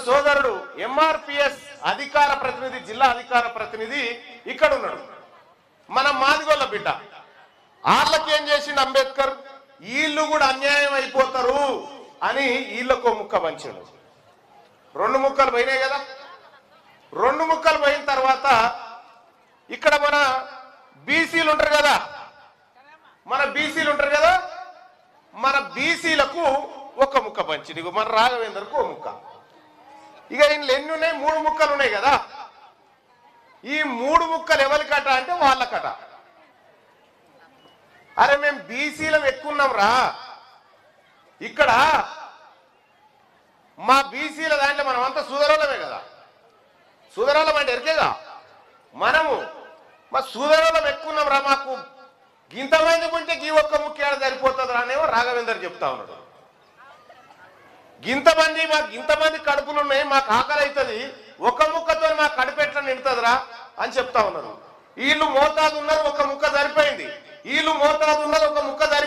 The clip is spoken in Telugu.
సోదరుడు ఎంఆర్పిఎస్ అధికార ప్రతినిధి, జిల్లా అధికార ప్రతినిధి ఇక్కడ ఉన్నాడు, మన మాదిగోళ్ళ బిడ్డ. వాళ్ళకేం చేసిండు అంబేద్కర్, వీళ్ళు కూడా అన్యాయం అయిపోతారు అని వీళ్ళకో ముక్క పంచాడు. 2 ముక్కలు పోయినాయి కదా. 2 ముక్కలు పోయిన తర్వాత ఇక్కడ మన బీసీలు ఉంటారు కదా, మన బీసీలకు ఒక ముక్క పంచింది. ఇక మన రాఘవేందర్కు ఒక ముక్క. ఇక ఇంట్లో ఎన్ని ఉన్నాయి, 3 ముక్కలు ఉన్నాయి కదా. ఈ 3 ముక్కలు ఎవరికట అంటే వాళ్ళకట. అరే మేము బీసీలం ఎక్కున్నాం రా, ఇక్కడ మా బీసీల దాంట్లో మనం అంతా సూదరోళమే కదా. సూదరోళం అంటే ఎరికేగా మనము, మా సూదరోళం ఎక్కున్నాం రా, మాకు గింతమంది ఉంటే గీ ఒక్క ముఖ్యాడ సరిపోతుంది రా అనేమో రాఘవేందర్ చెప్తా ఉన్నాడు. గింతమంది కడుపులు ఉన్నాయి, మాకు ఆకలి అవుతుంది, ఒక ముక్కతో మా కడుపెట్ల నిండుతుందిరా అని చెప్తా ఉన్నారు. వీళ్ళు మోతాదు ఉన్నారు, ఒక ముక్క సరిపోయింది. వీళ్ళు మోతాదు ఉన్నారు, ఒక ముక్క సరిపోయింది.